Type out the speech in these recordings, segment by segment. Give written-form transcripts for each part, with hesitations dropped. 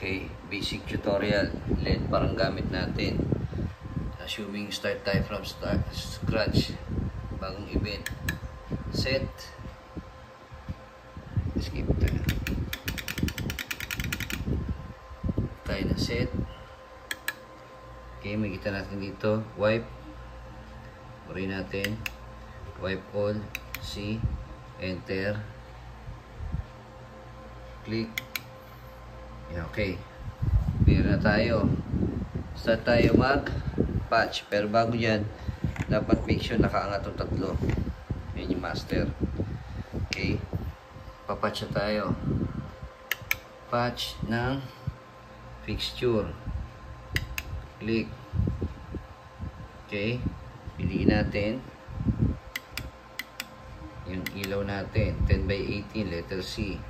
Okay, basic tutorial. LED parang gamit natin. Assuming start tayo from scratch. Bagong event. Set. Skip tayo. Tayo na set. Okay, makikita natin dito. Wipe. Buri natin. Wipe all. C. Enter. Click. Okay. Clear na tayo. Start tayo mag-patch. Pero bago yan, dapat make sure nakaangat yung tatlo. Yan yung master. Okay. Papatch na tayo. Patch ng fixture. Click. Okay. Piliin natin yung ilaw natin. 10 by 18, letter C.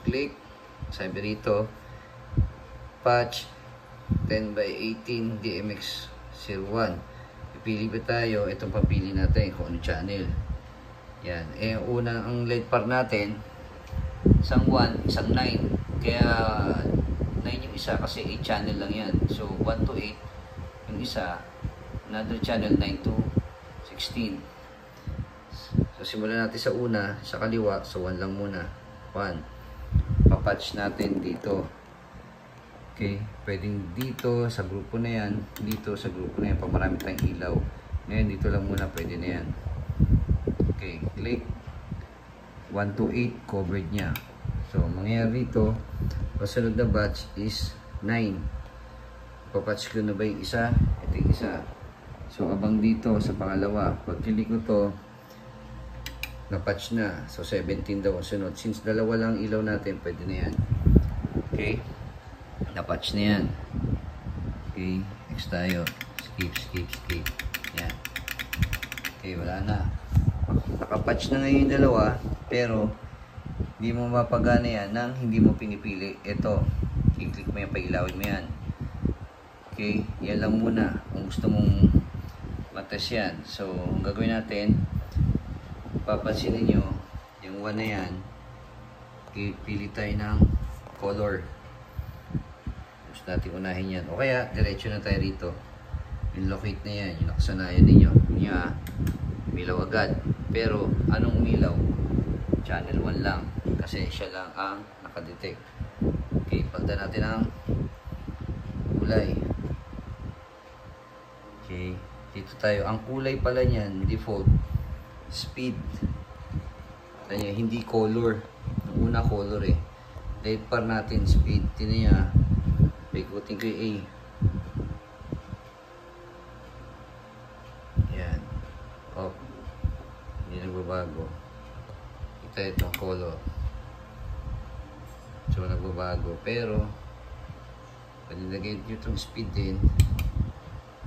Click. Sabi rito, patch 10 by 18 DMX01. Pipili ba tayo? Itong papili natin kung ano channel. Yan. Eh, unang ang LED par natin, isang 1, isang 9. Kaya 9 yung isa kasi 8 channel lang yan. So, 1 to 8 yung isa. Another channel, 9 to 16. So, simulan natin sa una, sa kaliwa. So, 1 lang muna. 1. Papatch natin dito. Okay, pwedeng dito sa grupo na yan, dito sa grupo na yan pag marami tayong ilaw. Ngayon dito lang muna, pwede na yan. Okay, click. 1 to 8 covered niya. So mangyayari dito, pasunod na batch is 9. Papatch ko na ba yung isa? Ito yung isa. So abang dito sa pangalawa, pag click ko to, na-patch na. So, 17 daw ang sunod. Since dalawa lang ilaw natin, pwede na yan. Okay? Na-patch na yan. Okay? Next tayo. Skip, skip, skip. Yan. Okay, wala na. Naka-patch na ngayon yung dalawa, pero hindi mo mapagana yan nang hindi mo pinipili. Ito. I-click mo yan, pailawin mo yan. Okay? Yan lang muna. Kung gusto mong matest yan. So, ang gagawin natin, papansin niyo yung 1 na yan, pili tayo ng color. Gusto natin unahin yan. O kaya, diretso na tayo rito. Yung locate na yan, yung nakasanayan ninyo. Niya, umilaw agad. Pero, anong umilaw? Channel 1 lang. Kasi siya lang ang nakadetect. Okay, pagda natin ang kulay. Okay, dito tayo. Ang kulay pala niyan, default, speed. Kaya hindi color. Ang una color eh. LED par natin speed. Tingnan niya. Paikutin ko yung A. Yan. Off. Hindi nagbabago. Kita itong color. So nagbabago. Pero panilagay nyo itong speed din.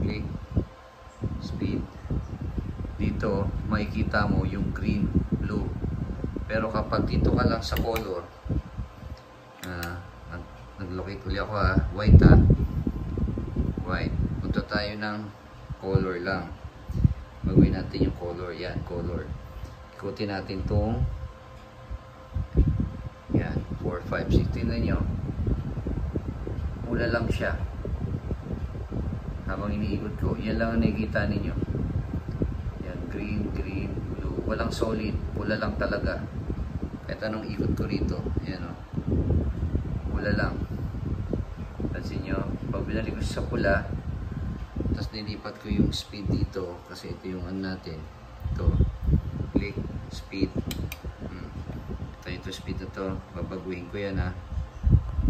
Click. Speed. Dito, makikita mo yung green, blue. Pero kapag dito ka lang sa color, nag-locate ulit ako white white. Punta tayo ng color lang. Magawin natin yung color. Yan, color. Ikutin natin itong yan, 4, 5, 6. Tingnan nyo. Pula lang siya. Habang iniikot ko, yan lang ang nakikita ninyo. Green, green, blue. Walang solid. Pula lang talaga. Kahit anong ikot ko rito. Ayan o. Pula lang. Pansin nyo. Pag binalik ko sa pula, tapos nilipat ko yung speed dito. Kasi ito yung ano natin. Ito. Click. Speed. Ito speed na to. Babaguhin ko yan ha.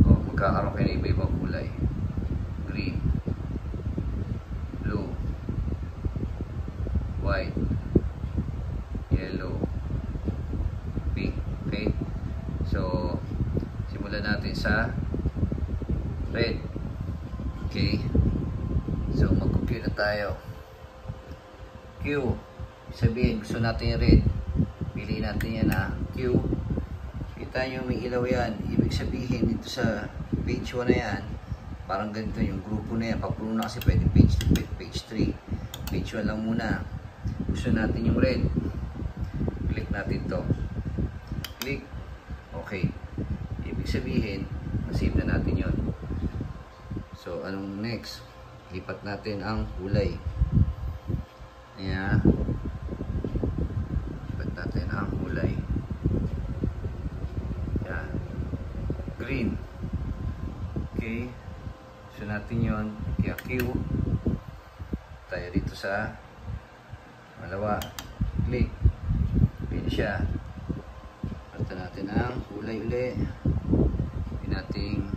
O, magkakaroon kayo na iba-ibang kulay. Green. Blue. White. Yellow, pink. Okay, so simulan natin sa red. Okay, so mag-Q na tayo. Q, sabihin gusto natin yung red, piliin natin yan ha. Q, kita nyo may ilaw yan, ibig sabihin dito sa page 1 na yan, parang ganito yung grupo na yan. Pagpuno na kasi pwede page 2, page 3, page 1 lang muna. Gusto natin yung red, click natin to. Click. Okay. Ibig sabihin, nasave na natin yon. So, anong next? Lipat natin ang kulay. Ayan. Lipat natin ang kulay. Ayan. Green. Okay. So, natin yon. Kaya Q. Tayo dito sa malawa. Click. Pin siya. Lipat natin ang kulay uli. Pin natin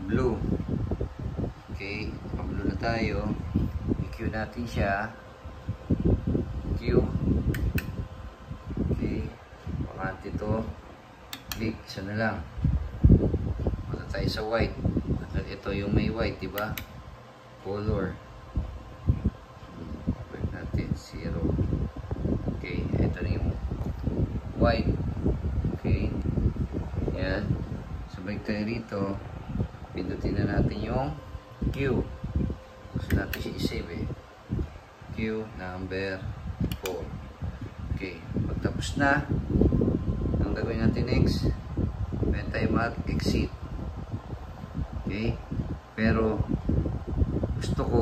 blue. Okay, pag-blue na tayo. I-Q natin siya. Q. Okay, pakante to. Click, isa na lang. Punta tayo sa white. Ito yung may white, diba? Color. Pwede natin 0. Okay, ito na yung white. Okay, yan. So, balik tayo rito. Pindutin na natin yung Q. Gusto natin siya i-save eh. Q number 4. Okay. Pagtapos na, ang gagawin natin next, pwede tayo mag-exit. Okay. Pero, gusto ko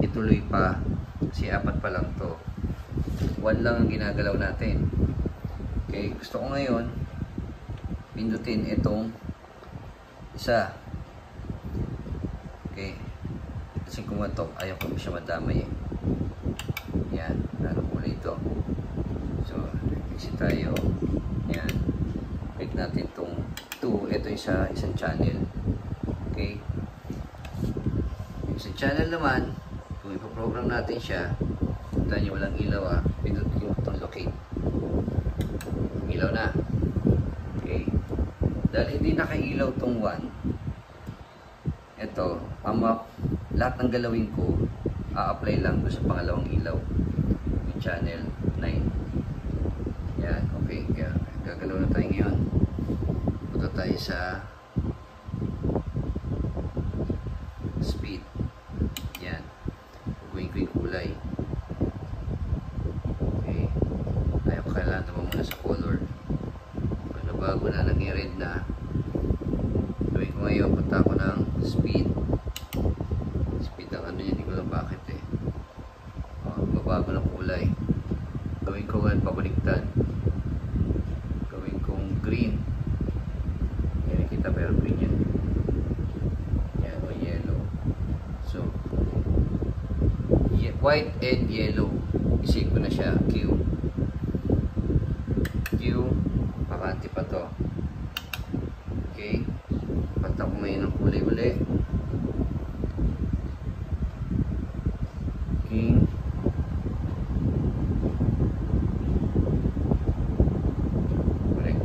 ituloy pa kasi 4 pa lang to. 1 lang ang ginagalaw natin. Okay. Gusto ko ngayon, pindutin itong isa. Okay. Kasi kumatok, ayaw ko siya madamay eh. Yan. Lalo muna ito. So, exit tayo. Yan. Click natin itong 2. Ito isang channel. Okay. Isang channel naman, kung ipoprogram natin siya, punta nyo walang ilaw pindutin itong locate. Ilaw na. Okay. Dahil hindi nakailaw itong 1, ito, lahat ng galawin ko, a-apply lang doon sa pangalawang ilaw. Yung channel 9. Yan, okay. Kaya, gagalaw na tayo ngayon. Punta tayo sa speed. Yan. Puguin ko yung kulay. Okay. Ayaw ko kailangan naman muna sa color. Pag nabago na, naging red na, gawin ko ngayon, punta ako ng speed. Speed ang ano niya, hindi ko lang bakit eh. Babago ng kulay. Gawin ko ngayon pabaliktad. Gawin kong green. Yan kita pero green yan. Yan o yellow. So, white and yellow. Isave ko na siya. Q. Q. Pakante pa to. Okay. Pagta ko ngayon ng kulay uli. King. Correct.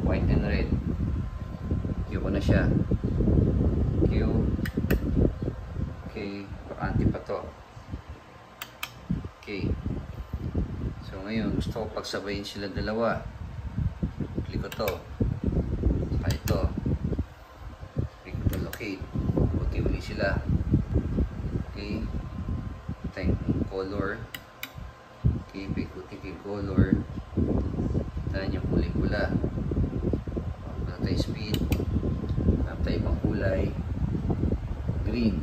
White and red. Q ko na siya. Q. Okay. Pakante pa to. Okay. So ngayon gusto ko pagsabayin sila dalawa. Click ko to. Saka ito. Click ko to locate. Puti uli sila. Okay. Time color. Okay. Puti yung color. Tahan yung kulay pula. Punta tayo speed. Hanap tayo pang kulay. Green.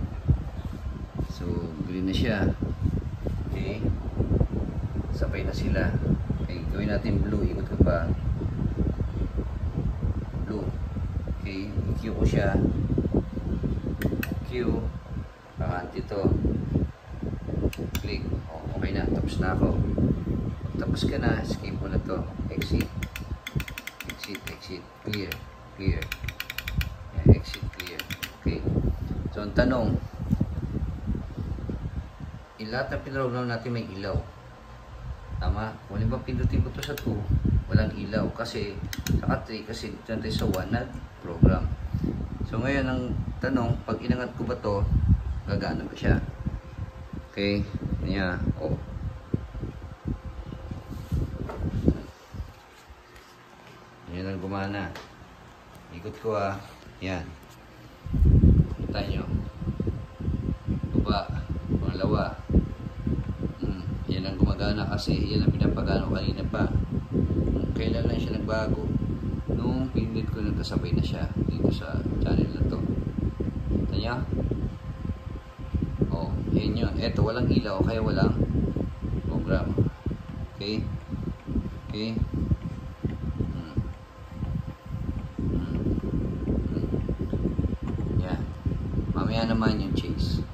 So green na siya. Okay. Sabay na sila. Okay. Gawin natin blue. Ikot ko pa. Blue. Okay, Q ko siya. Q. Pakante to. Click. Okay na. Tapos na ako. Tapos ka na. Skip mo na to. Exit. Exit. Exit. Clear. Clear. Yeah, exit. Clear. Okay. So, ang tanong. Lahat ng pinrogram natin may ilaw. Tama? Kung ba pindutin ko to sa 2, walang ilaw. Kasi, sa 3, kasi dito natin sa 1 nag-program. So, ngayon, ang tanong, pag inangat ko ba to, gagana ba siya? Okay. Yan. Oh. Yan ang gumana. Ikot ko Yan. Kita nyo. Baba. Pangalawa. Yan ang gumagana kasi yan ang pinapagano kanina pa. Kailan lang siya nagbago? Nung pinindot ko, nagkasabay na siya dito sa channel na to. Kita niya? Oh, yun yun. Eto, walang ilaw, kaya walang program. Okay? Okay? Yan. Mamaya naman yung chase.